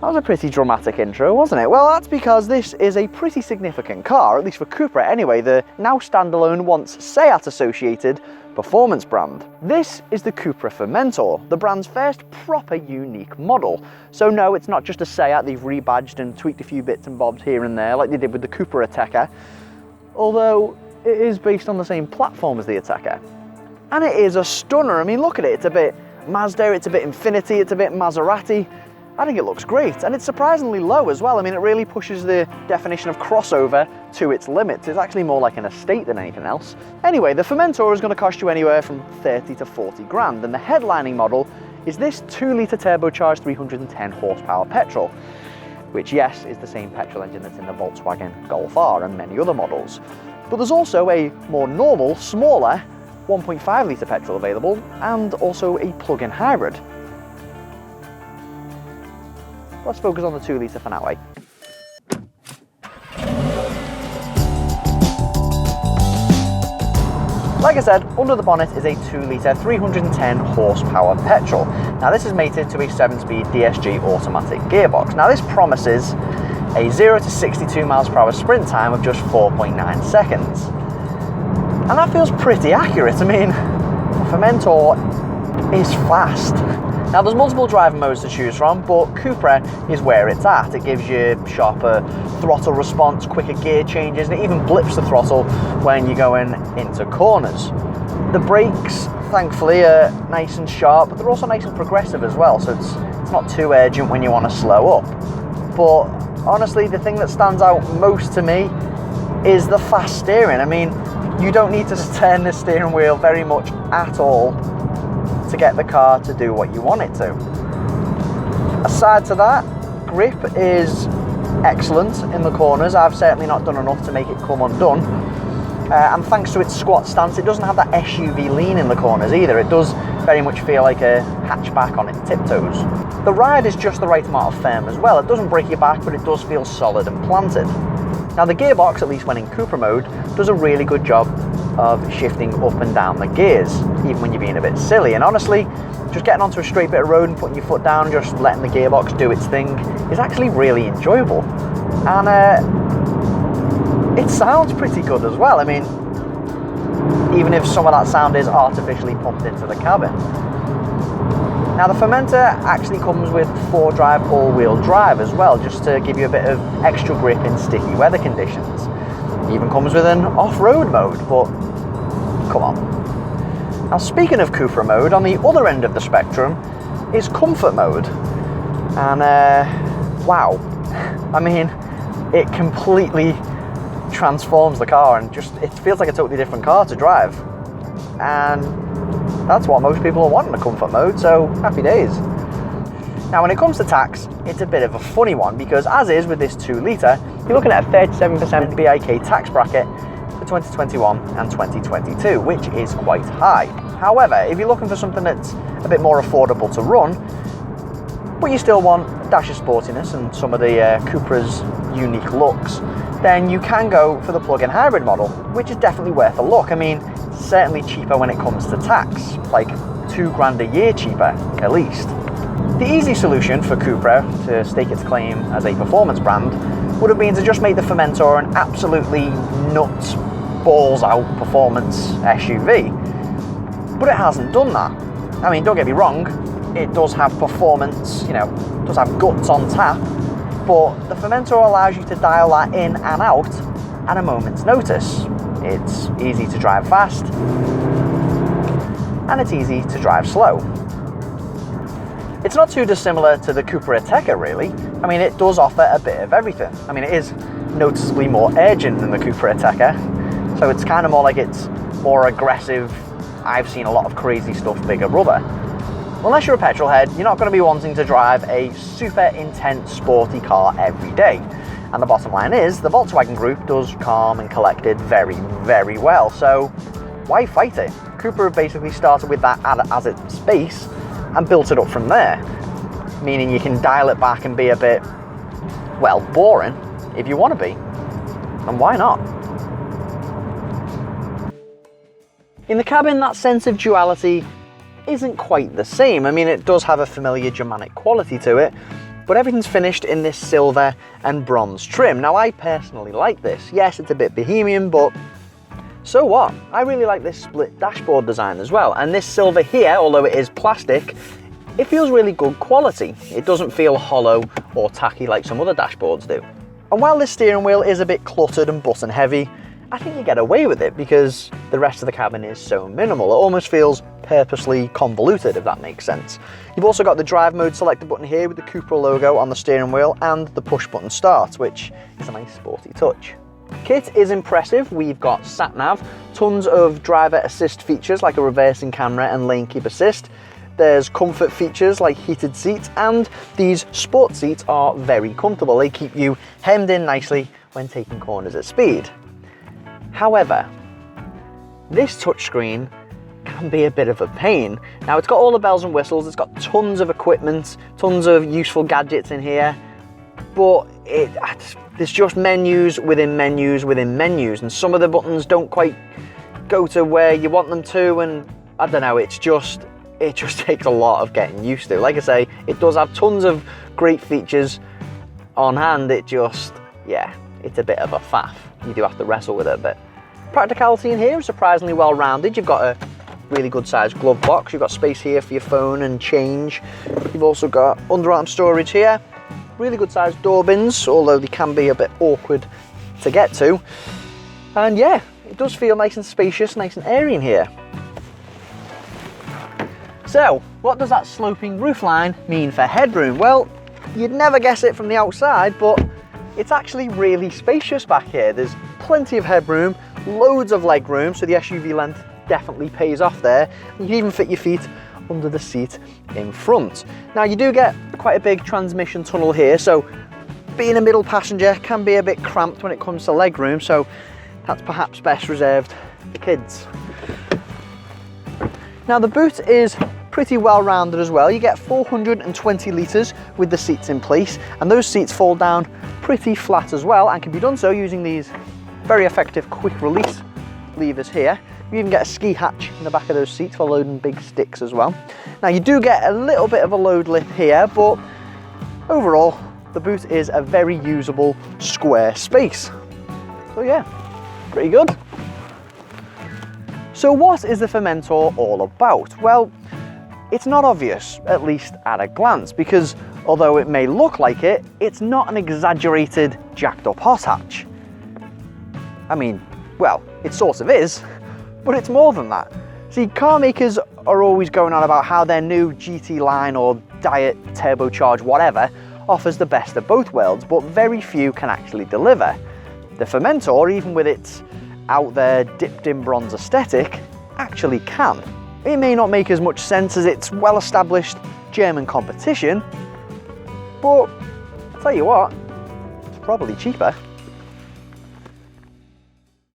That was a pretty dramatic intro, wasn't it? Well, that's because this is a pretty significant car, at least for Cupra anyway, the now standalone, once Seat-associated performance brand. This is the Cupra Formentor, the brand's first proper unique model. So no, it's not just a Seat they've rebadged and tweaked a few bits and bobs here and there like they did with the Cupra Ateca, although it is based on the same platform as the Ateca. And it is a stunner. I mean, look at it, it's a bit Mazda, it's a bit Infiniti, it's a bit Maserati. I think it looks great, and it's surprisingly low as well. I mean, it really pushes the definition of crossover to its limits. It's actually more like an estate than anything else. Anyway, the Formentor is going to cost you anywhere from 30 to 40 grand, and the headlining model is this 2-litre turbocharged 310 horsepower petrol, which, yes, is the same petrol engine that's in the Volkswagen Golf R and many other models. But there's also a more normal, smaller 1.5 litre petrol available, and also a plug-in hybrid. Let's focus on the 2 litre for now, eh? Like I said, under the bonnet is a 2 litre 310 horsepower petrol. Now this is mated to a 7-speed DSG automatic gearbox. Now this promises a 0 to 62 miles per hour sprint time of just 4.9 seconds. And that feels pretty accurate. I mean, the Formentor is fast. Now there's multiple driving modes to choose from, but Cupra is where it's at. It gives you sharper throttle response, quicker gear changes, and it even blips the throttle when you're going into corners. The brakes, thankfully, are nice and sharp, but they're also nice and progressive as well, so it's not too urgent when you want to slow up. But honestly, the thing that stands out most to me is the fast steering. I mean, you don't need to turn the steering wheel very much at all to get the car to do what you want it to. Aside to that, grip is excellent in the corners. I've certainly not done enough to make it come undone. And thanks to its squat stance, it doesn't have that SUV lean in the corners either. It does very much feel like a hatchback on its tiptoes. The ride is just the right amount of firm as well. It doesn't break your back, but it does feel solid and planted. Now the gearbox, at least when in Cupra mode, does a really good job of shifting up and down the gears, even when you're being a bit silly. And honestly, just getting onto a straight bit of road and putting your foot down and just letting the gearbox do its thing is actually really enjoyable. And it sounds pretty good as well. I mean, even if some of that sound is artificially pumped into the cabin. Now the Formentor actually comes with 4-drive all-wheel drive as well, just to give you a bit of extra grip in sticky weather conditions. It even comes with an off-road mode, but come on. Now speaking of Cupra mode, on the other end of the spectrum is comfort mode. And wow, I mean, it completely transforms the car and just, it feels like a totally different car to drive. And that's what most people want in a comfort mode, so happy days. Now when it comes to tax, it's a bit of a funny one, because as is with this 2 litre, you're looking at a 37% BIK tax bracket for 2021 and 2022, which is quite high. However, if you're looking for something that's a bit more affordable to run, but you still want a dash of sportiness and some of the Cupra's unique looks, then you can go for the plug-in hybrid model, which is definitely worth a look. I mean, certainly cheaper when it comes to tax, like £2 a year cheaper, at least. The easy solution for Cupra to stake its claim as a performance brand would have been to just make the Formentor an absolutely nuts, balls-out performance SUV. But it hasn't done that. I mean, don't get me wrong, it does have performance, you know, does have guts on tap, but the Formentor allows you to dial that in and out at a moment's notice. It's easy to drive fast, and it's easy to drive slow. It's not too dissimilar to the Cupra Ateca, really. I mean, it does offer a bit of everything. I mean, it is noticeably more urgent than the Cupra Ateca, so it's kind of more like it's more aggressive. I've seen a lot of crazy stuff, bigger rubber. Unless you're a petrol head, you're not going to be wanting to drive a super intense, sporty car every day. And the bottom line is, the Volkswagen Group does calm and collected very, very well. So why fight it? Cupra basically started with that as its base and built it up from there. Meaning you can dial it back and be a bit, well, boring if you want to be. And why not? In the cabin, that sense of duality isn't quite the same. I mean, it does have a familiar Germanic quality to it, but everything's finished in this silver and bronze trim. Now I personally like this. Yes, it's a bit bohemian, but so what? I really like this split dashboard design as well. And this silver here, although it is plastic, it feels really good quality. It doesn't feel hollow or tacky like some other dashboards do. And while this steering wheel is a bit cluttered and button heavy, I think you get away with it because the rest of the cabin is so minimal. It almost feels purposely convoluted, if that makes sense. You've also got the drive mode selector button here with the Cupra logo on the steering wheel and the push button start, which is a nice sporty touch. Kit is impressive. We've got sat nav, tons of driver assist features like a reversing camera and lane keep assist. There's comfort features like heated seats, and these sport seats are very comfortable. They keep you hemmed in nicely when taking corners at speed. However, this touchscreen can be a bit of a pain. Now it's got all the bells and whistles, it's got tons of equipment, tons of useful gadgets in here, but there's just menus within menus within menus, and some of the buttons don't quite go to where you want them to, and I don't know, it just takes a lot of getting used to. Like I say, it does have tons of great features on hand, yeah, it's a bit of a faff. You do have to wrestle with it a bit. Practicality in here is surprisingly well rounded. You've got a really good sized glove box, you've got space here for your phone and change. You've also got underarm storage here, really good sized door bins, although they can be a bit awkward to get to. And yeah, it does feel nice and spacious, nice and airy in here. So, what does that sloping roofline mean for headroom? Well, you'd never guess it from the outside, but it's actually really spacious back here. There's plenty of headroom, loads of leg room, so the SUV length definitely pays off there. You can even fit your feet under the seat in front. Now you do get quite a big transmission tunnel here, so being a middle passenger can be a bit cramped when it comes to leg room, so that's perhaps best reserved for kids. Now the boot is pretty well rounded as well. You get 420 litres with the seats in place, and those seats fold down pretty flat as well, and can be done so using these very effective quick release levers here. You even get a ski hatch in the back of those seats for loading big sticks as well. Now you do get a little bit of a load lip here, but overall the boot is a very usable square space. So yeah, pretty good. So what is the Formentor all about? Well, it's not obvious, at least at a glance, because although it may look like it, it's not an exaggerated jacked up hot hatch. I mean, well, it sort of is, but it's more than that. See, car makers are always going on about how their new GT line or Diet turbocharged whatever offers the best of both worlds, but very few can actually deliver. The Formentor, even with its out there dipped in bronze aesthetic, actually can. It may not make as much sense as its well-established German competition, but I'll tell you what, it's probably cheaper.